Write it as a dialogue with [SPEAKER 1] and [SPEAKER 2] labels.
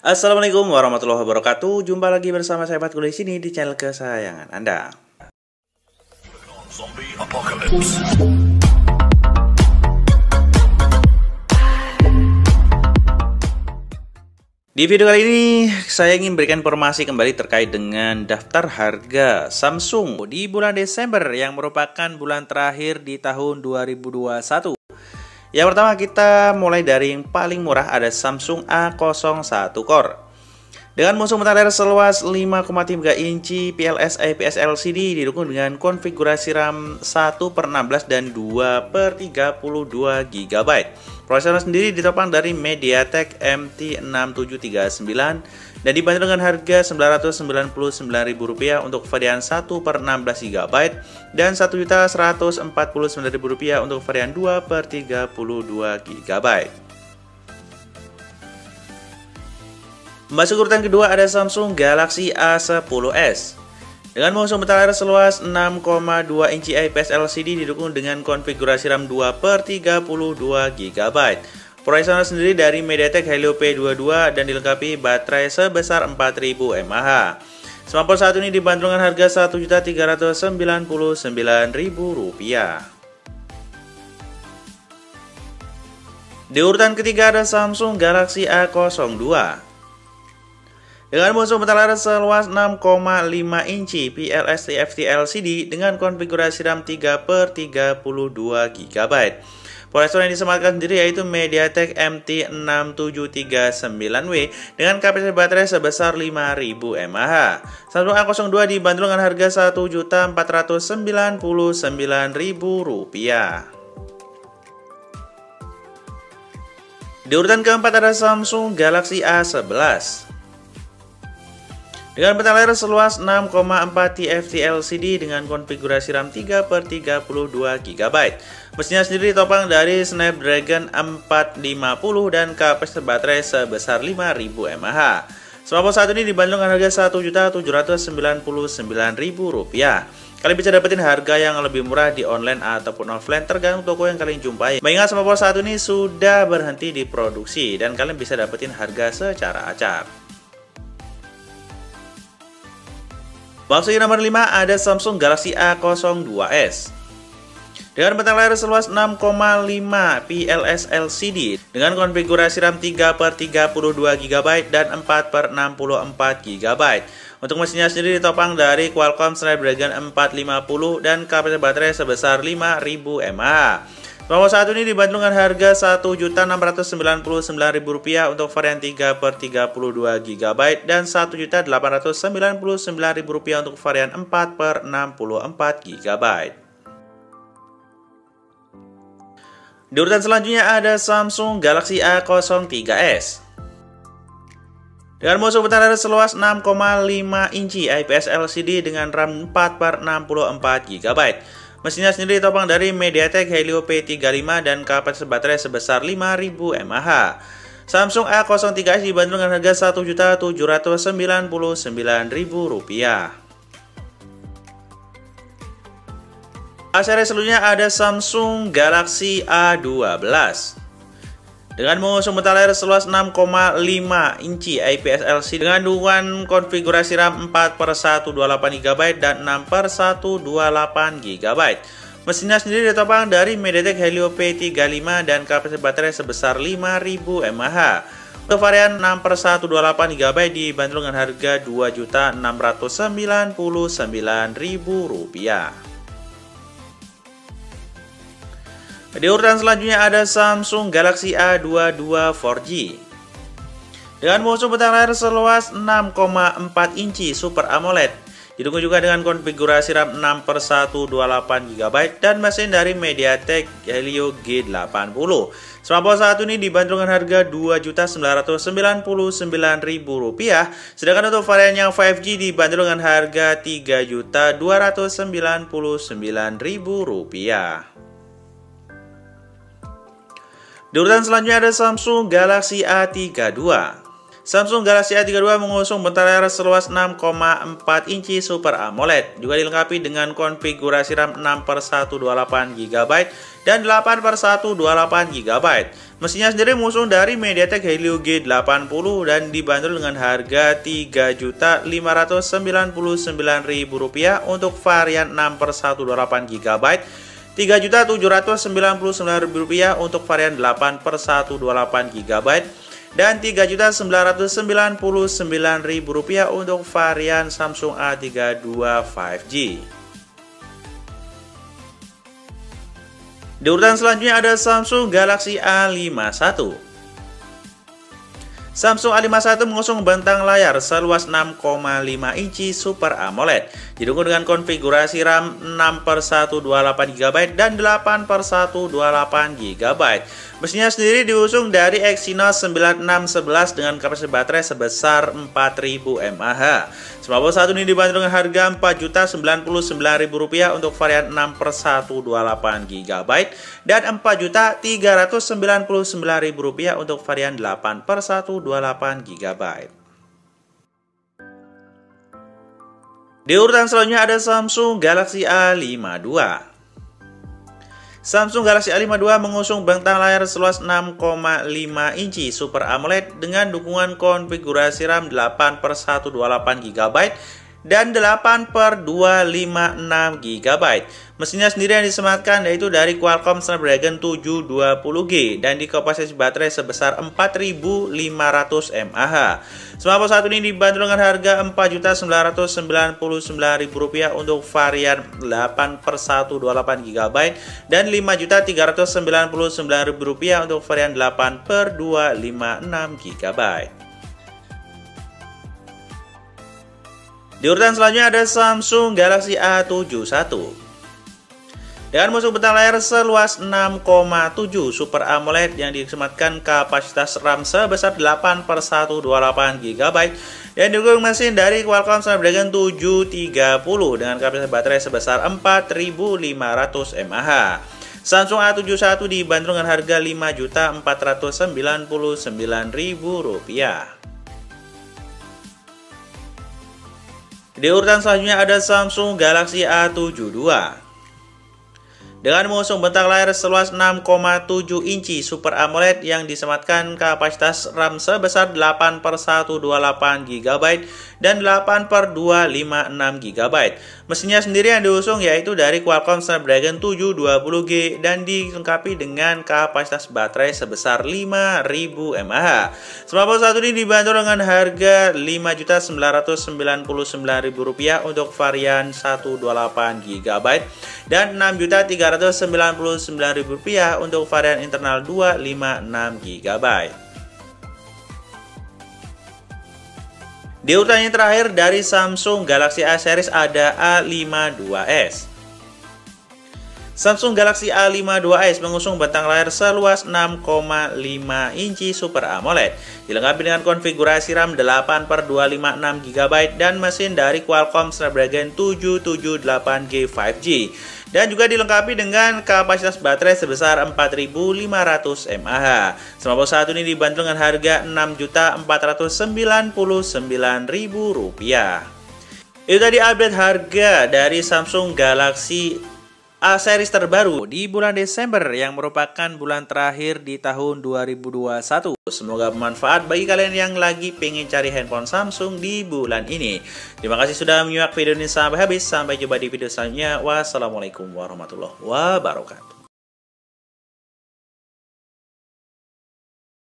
[SPEAKER 1] Assalamualaikum warahmatullahi wabarakatuh. Jumpa lagi bersama saya Fatku di sini di channel kesayangan Anda.
[SPEAKER 2] Zombie Apocalypse.
[SPEAKER 1] Di video kali ini saya ingin berikan informasi kembali terkait dengan daftar harga Samsung di bulan Desember yang merupakan bulan terakhir di tahun 2021. Yang pertama kita mulai dari yang paling murah, ada Samsung A01 Core. Dengan musuh layar seluas 5,3 inci PLS IPS LCD didukung dengan konfigurasi RAM 1/16 dan 2/32 GB. Prosesor sendiri ditopang dari MediaTek MT6739 dan dibanderol dengan harga Rp999.000 untuk varian 1/16 GB dan Rp1.149.000 untuk varian 2/32 GB. Masuk urutan kedua ada Samsung Galaxy A10s. Dengan musuh layar seluas 6,2 inci IPS LCD didukung dengan konfigurasi RAM 2/32 GB. Prosesor sendiri dari MediaTek Helio P22 dan dilengkapi baterai sebesar 4000 mAh. Smartphone saat ini dibanderol dengan harga Rp1.399.000. Di urutan ketiga ada Samsung Galaxy A02. Dengan musuh layar seluas 6,5 inci PLS TFT LCD dengan konfigurasi RAM 3/32 GB. Prosesor yang disematkan sendiri yaitu MediaTek MT6739W dengan kapasitas baterai sebesar 5000 mAh. Samsung A02 dibanderol dengan harga Rp1.499.000. Di urutan keempat ada Samsung Galaxy A11. Dengan layar seluas 6,4 TFT LCD dengan konfigurasi RAM 3/32 GB. Mesinnya sendiri ditopang dari Snapdragon 450 dan kapasitas baterai sebesar 5000 mAh. Smartphone saat ini dibanderol dengan harga Rp1.799.000. Kalian bisa dapetin harga yang lebih murah di online ataupun offline tergantung toko yang kalian jumpai. Mengingat smartphone saat ini sudah berhenti diproduksi dan kalian bisa dapetin harga secara acak. Masuk nomor 5 ada Samsung Galaxy A02s. Dengan bentang layar seluas 6,5 PLS LCD dengan konfigurasi RAM 3/32 GB dan 4/64 GB. Untuk mesinnya sendiri ditopang dari Qualcomm Snapdragon 450 dan kapasitas baterai sebesar 5000 mAh. Smartphone saat ini dibanderol dengan harga Rp1.699.000 untuk varian 3/32 GB dan Rp1.899.000 untuk varian 4/64 GB. Di urutan selanjutnya ada Samsung Galaxy A03s. Dengan musuh layar seluas 6,5 inci IPS LCD dengan RAM 4/64 GB. Mesinnya sendiri ditopang dari MediaTek Helio P35 dan kapasitas baterai sebesar 5000 mAh. Samsung A03s dibanderol dengan harga Rp1.799.000. Seri selanjutnya ada Samsung Galaxy A12. Dengan musuh layar seluas 6,5 inci IPS LCD dengan dukungan konfigurasi RAM 4/128 GB dan 6/128 GB. Mesinnya sendiri ditopang dari MediaTek Helio P35 dan kapasitas baterai sebesar 5000 mAh. Untuk varian 6/128 GB dibanderol dengan harga Rp2.699.000. Di urutan selanjutnya ada Samsung Galaxy A22 4G. Dengan musuh layar seluas 6,4 inci Super AMOLED. Didukung juga dengan konfigurasi RAM 6/128 GB dan mesin dari MediaTek Helio G80. Smartphone saat ini dibanderol dengan harga Rp2.999.000. Sedangkan untuk varian yang 5G dibanderol dengan harga Rp3.299.000. Di urutan selanjutnya ada Samsung Galaxy A32. Samsung Galaxy A32 mengusung bentang layar seluas 6,4 inci Super AMOLED, juga dilengkapi dengan konfigurasi RAM 6/128 GB dan 8/128 GB. Mesinnya sendiri mengusung dari MediaTek Helio G80 dan dibanderol dengan harga Rp3.599.000 untuk varian 6/128 GB, Rp3.799.000 untuk varian 8/128 GB, dan Rp3.999.000 untuk varian Samsung A32 5G. Di urutan selanjutnya ada Samsung Galaxy A51. Samsung A51 mengusung bentang layar seluas 6,5 inci Super AMOLED, didukung dengan konfigurasi RAM 6/128 GB dan 8/128 GB. Mesinnya sendiri diusung dari Exynos 9611 dengan kapasitas baterai sebesar 4000 mAh. Smartphone satu ini dibanderol dengan harga Rp4.099.000 untuk varian 6/128 GB dan Rp4.399.000 untuk varian 8/128 GB. Di urutan selanjutnya ada Samsung Galaxy A52. Samsung Galaxy A52 mengusung bentang layar seluas 6,5 inci Super AMOLED dengan dukungan konfigurasi RAM 8/128 GB dan 8/256 GB. Mesinnya sendiri yang disematkan yaitu dari Qualcomm Snapdragon 720G dan di kapasitas baterai sebesar 4500 mAh. Smartphone satu ini dibanderol dengan harga Rp4.999.000 untuk varian 8/128 GB dan Rp5.399.000 untuk varian 8/256 GB. Di urutan selanjutnya ada Samsung Galaxy A71. Dengan musuh bentang layar seluas 6,7 Super AMOLED yang disematkan kapasitas RAM sebesar 8/128 GB dan didukung mesin dari Qualcomm Snapdragon 730 dengan kapasitas baterai sebesar 4500 mAh. Samsung A71 dibanderol dengan harga Rp5.499.000. Di urutan selanjutnya ada Samsung Galaxy A72. Dengan mengusung bentang layar seluas 6,7 inci Super AMOLED yang disematkan kapasitas RAM sebesar 8/128 GB dan 8/256 GB. Mesinnya sendiri yang diusung yaitu dari Qualcomm Snapdragon 720G dan dilengkapi dengan kapasitas baterai sebesar 5000 mAh. Smartphone satu ini dibanderol dengan harga Rp5.999.000 untuk varian 128 GB dan Rp6.399.000 untuk varian internal 256 GB. Di urutan yang terakhir dari Samsung Galaxy A series ada A52s. Samsung Galaxy A52s mengusung bentang layar seluas 6,5 inci Super AMOLED, dilengkapi dengan konfigurasi RAM 8/256 GB dan mesin dari Qualcomm Snapdragon 778G 5G. Dan juga dilengkapi dengan kapasitas baterai sebesar 4500 mAh. Smartphone satu ini dibanderol dengan harga Rp6.499.000. Itu tadi update harga dari Samsung Galaxy A series terbaru di bulan Desember yang merupakan bulan terakhir di tahun 2021. Semoga bermanfaat bagi kalian yang lagi pengen cari handphone Samsung di bulan ini. Terima kasih sudah menyimak video ini sampai habis. Sampai jumpa di video selanjutnya. Wassalamualaikum warahmatullahi wabarakatuh.